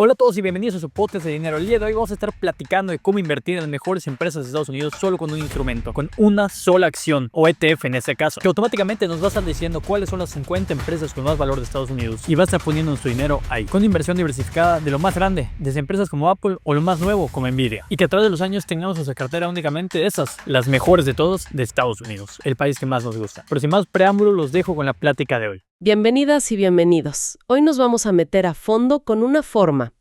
Hola a todos y bienvenidos a su podcast de dinero. El día de hoy vamos a estar platicando de cómo invertir en las mejores empresas de Estados Unidos solo con un instrumento, con una sola acción, o ETF en este caso, que automáticamente nos va a estar diciendo cuáles son las 50 empresas con más valor de Estados Unidos y va a estar poniendo nuestro dinero ahí, con inversión diversificada de lo más grande, desde empresas como Apple o lo más nuevo como Nvidia, y que a través de los años tengamos nuestra cartera únicamente esas, las mejores de todos de Estados Unidos, el país que más nos gusta. Pero sin más preámbulo, los dejo con la plática de hoy. Bienvenidas y bienvenidos. Hoy nos vamos a meter a fondo con una forma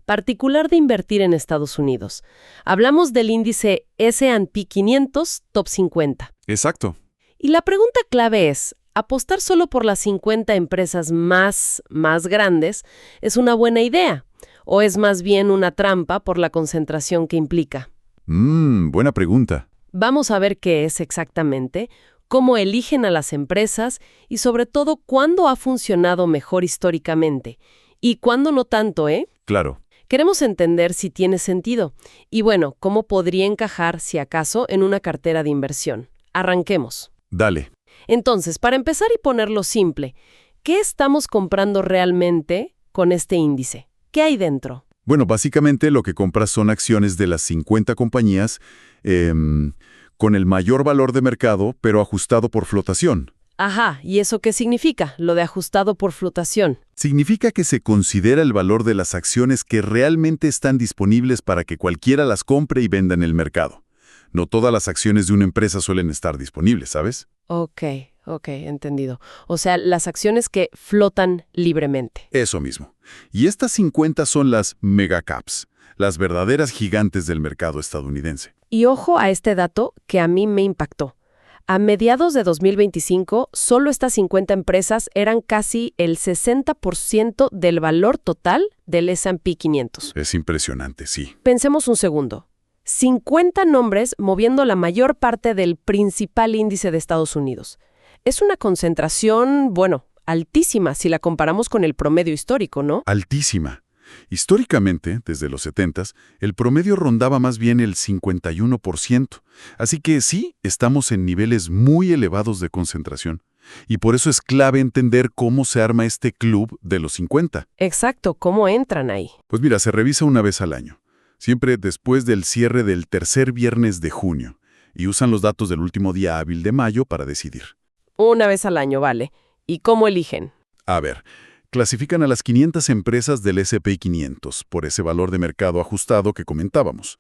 particular de invertir en Estados Unidos. Hablamos del índice S&P 500 Top 50. Exacto. Y la pregunta clave es, ¿apostar solo por las 50 empresas más grandes es una buena idea? ¿O es más bien una trampa por la concentración que implica? Buena pregunta. Vamos a ver qué es exactamente, cómo eligen a las empresas y sobre todo cuándo ha funcionado mejor históricamente y cuándo no tanto, ¿eh? Claro. Queremos entender si tiene sentido y bueno, cómo podría encajar, si acaso, en una cartera de inversión. Arranquemos. Dale. Entonces, para empezar y ponerlo simple, ¿qué estamos comprando realmente con este índice? ¿Qué hay dentro? Bueno, básicamente lo que compras son acciones de las 50 compañías con el mayor valor de mercado, pero ajustado por flotación. Ajá, ¿y eso qué significa, lo de ajustado por flotación? Significa que se considera el valor de las acciones que realmente están disponibles para que cualquiera las compre y venda en el mercado. No todas las acciones de una empresa suelen estar disponibles, ¿sabes? Ok, entendido. O sea, las acciones que flotan libremente. Eso mismo. Y estas 50 son las megacaps, las verdaderas gigantes del mercado estadounidense. Y ojo a este dato que a mí me impactó. A mediados de 2025, solo estas 50 empresas eran casi el 60% del valor total del S&P 500. Es impresionante, sí. Pensemos un segundo. 50 nombres moviendo la mayor parte del principal índice de Estados Unidos. Es una concentración, bueno, altísima si la comparamos con el promedio histórico, ¿no? Altísima. Históricamente, desde los 70s, el promedio rondaba más bien el 51%. Así que sí, estamos en niveles muy elevados de concentración. Y por eso es clave entender cómo se arma este club de los 50. Exacto, ¿cómo entran ahí? Pues mira, se revisa una vez al año, siempre después del cierre del tercer viernes de junio, y usan los datos del último día hábil de mayo para decidir. Una vez al año, vale. ¿Y cómo eligen? A ver, clasifican a las 500 empresas del S&P 500 por ese valor de mercado ajustado que comentábamos.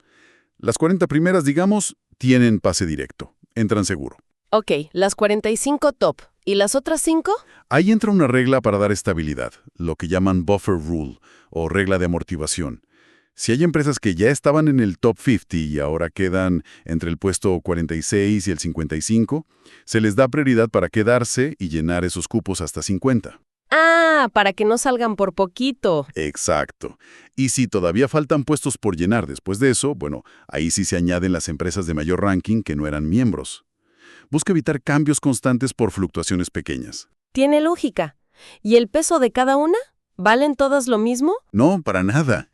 Las 40 primeras, digamos, tienen pase directo, entran seguro. Ok, las 45 top. ¿Y las otras 5? Ahí entra una regla para dar estabilidad, lo que llaman buffer rule, o regla de amortiguación. Si hay empresas que ya estaban en el top 50 y ahora quedan entre el puesto 46 y el 55, se les da prioridad para quedarse y llenar esos cupos hasta 50. Ah, para que no salgan por poquito. Exacto. Y si todavía faltan puestos por llenar después de eso, bueno, ahí sí se añaden las empresas de mayor ranking que no eran miembros. Busca evitar cambios constantes por fluctuaciones pequeñas. Tiene lógica. ¿Y el peso de cada una? ¿Valen todas lo mismo? No, para nada.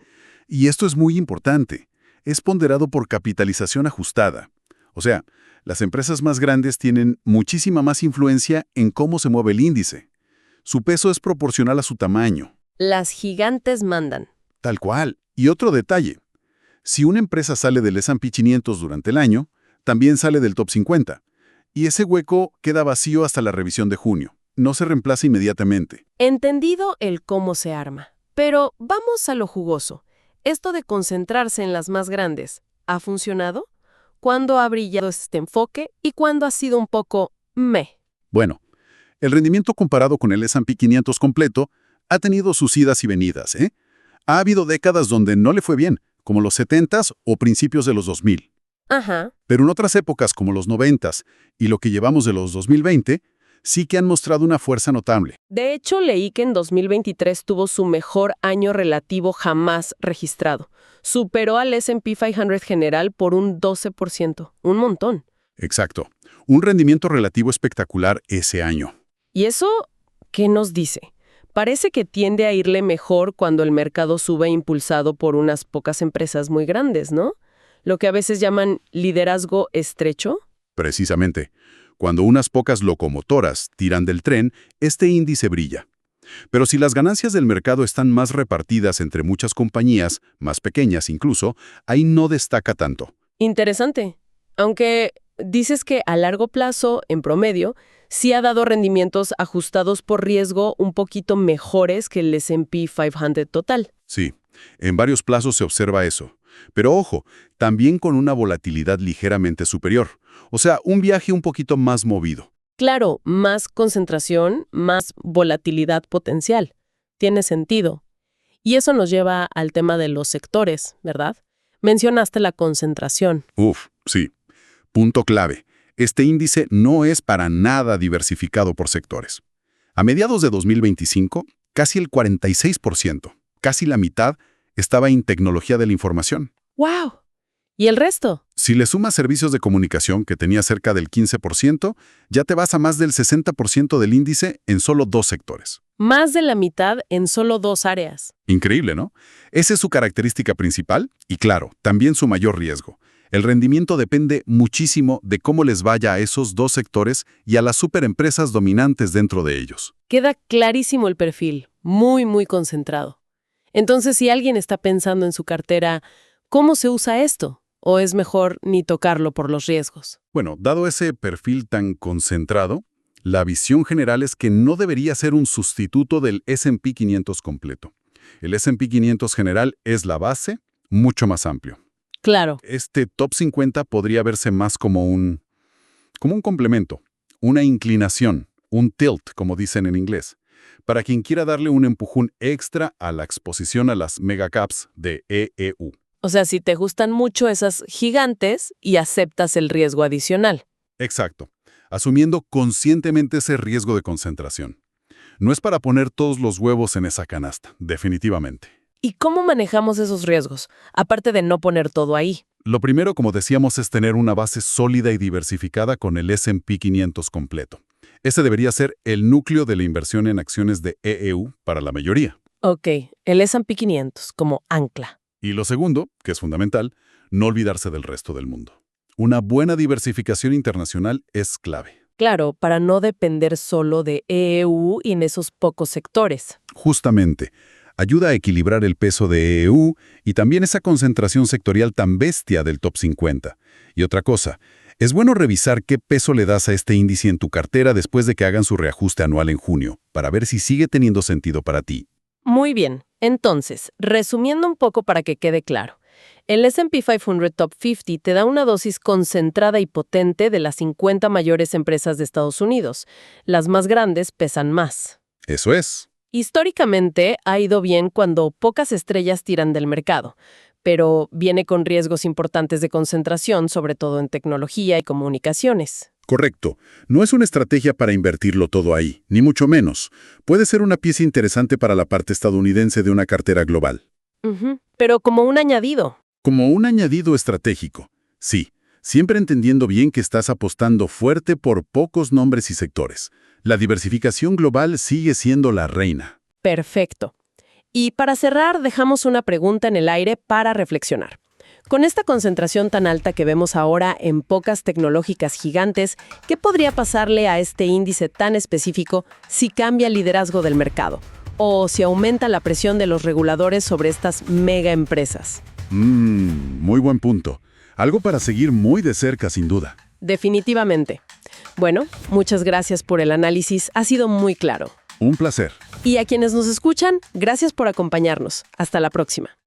Y esto es muy importante. Es ponderado por capitalización ajustada. O sea, las empresas más grandes tienen muchísima más influencia en cómo se mueve el índice. Su peso es proporcional a su tamaño. Las gigantes mandan. Tal cual. Y otro detalle. Si una empresa sale del S&P 500 durante el año, también sale del Top 50. Y ese hueco queda vacío hasta la revisión de junio. No se reemplaza inmediatamente. Entendido el cómo se arma. Pero vamos a lo jugoso. ¿Esto de concentrarse en las más grandes ha funcionado? ¿Cuándo ha brillado este enfoque y cuándo ha sido un poco meh? Bueno, el rendimiento comparado con el S&P 500 completo ha tenido sus idas y venidas, ¿eh? Ha habido décadas donde no le fue bien, como los 70s o principios de los 2000. Ajá. Pero en otras épocas, como los 90s y lo que llevamos de los 2020, sí que han mostrado una fuerza notable. De hecho, leí que en 2023 tuvo su mejor año relativo jamás registrado. Superó al S&P 500 general por un 12%. Un montón. Exacto. Un rendimiento relativo espectacular ese año. ¿Y eso qué nos dice? Parece que tiende a irle mejor cuando el mercado sube impulsado por unas pocas empresas muy grandes, ¿no? Lo que a veces llaman liderazgo estrecho. Precisamente. Cuando unas pocas locomotoras tiran del tren, este índice brilla. Pero si las ganancias del mercado están más repartidas entre muchas compañías, más pequeñas incluso, ahí no destaca tanto. Interesante. Aunque dices que a largo plazo, en promedio, sí ha dado rendimientos ajustados por riesgo un poquito mejores que el S&P 500 total. Sí, en varios plazos se observa eso. Pero ojo, también con una volatilidad ligeramente superior. O sea, un viaje un poquito más movido. Claro, más concentración, más volatilidad potencial. Tiene sentido. Y eso nos lleva al tema de los sectores, ¿verdad? Mencionaste la concentración. Sí. Punto clave. Este índice no es para nada diversificado por sectores. A mediados de 2025, casi el 46%, casi la mitad, estaba en tecnología de la información. ¡Wow! ¿Y el resto? Si le sumas servicios de comunicación, que tenía cerca del 15%, ya te vas a más del 60% del índice en solo 2 sectores. Más de la mitad en solo 2 áreas. Increíble, ¿no? Esa es su característica principal y, claro, también su mayor riesgo. El rendimiento depende muchísimo de cómo les vaya a esos 2 sectores y a las superempresas dominantes dentro de ellos. Queda clarísimo el perfil, muy, muy concentrado. Entonces, si alguien está pensando en su cartera, ¿cómo se usa esto? ¿O es mejor ni tocarlo por los riesgos? Bueno, dado ese perfil tan concentrado, la visión general es que no debería ser un sustituto del S&P 500 completo. El S&P 500 general es la base, mucho más amplio. Claro. Este top 50 podría verse más como un complemento, una inclinación, un tilt, como dicen en inglés, para quien quiera darle un empujón extra a la exposición a las megacaps de EEU. O sea, si te gustan mucho esas gigantes y aceptas el riesgo adicional. Exacto, asumiendo conscientemente ese riesgo de concentración. No es para poner todos los huevos en esa canasta, definitivamente. ¿Y cómo manejamos esos riesgos, aparte de no poner todo ahí? Lo primero, como decíamos, es tener una base sólida y diversificada con el S&P 500 completo. Ese debería ser el núcleo de la inversión en acciones de EEU para la mayoría. Ok, el S&P 500 como ancla. Y lo segundo, que es fundamental, no olvidarse del resto del mundo. Una buena diversificación internacional es clave. Claro, para no depender solo de EEU y en esos pocos sectores. Justamente, ayuda a equilibrar el peso de EEU y también esa concentración sectorial tan bestia del top 50. Y otra cosa, es bueno revisar qué peso le das a este índice en tu cartera después de que hagan su reajuste anual en junio, para ver si sigue teniendo sentido para ti. Muy bien. Entonces, resumiendo un poco para que quede claro, el S&P 500 Top 50 te da una dosis concentrada y potente de las 50 mayores empresas de Estados Unidos. Las más grandes pesan más. Eso es. Históricamente ha ido bien cuando pocas estrellas tiran del mercado, pero viene con riesgos importantes de concentración, sobre todo en tecnología y comunicaciones. Correcto. No es una estrategia para invertirlo todo ahí, ni mucho menos. Puede ser una pieza interesante para la parte estadounidense de una cartera global. Pero como un añadido. Como un añadido estratégico. Sí, siempre entendiendo bien que estás apostando fuerte por pocos nombres y sectores. La diversificación global sigue siendo la reina. Perfecto. Y para cerrar, dejamos una pregunta en el aire para reflexionar. Con esta concentración tan alta que vemos ahora en pocas tecnológicas gigantes, ¿qué podría pasarle a este índice tan específico si cambia el liderazgo del mercado? ¿O si aumenta la presión de los reguladores sobre estas mega empresas? Muy buen punto. Algo para seguir muy de cerca, sin duda. Definitivamente. Bueno, muchas gracias por el análisis. Ha sido muy claro. Un placer. Y a quienes nos escuchan, gracias por acompañarnos. Hasta la próxima.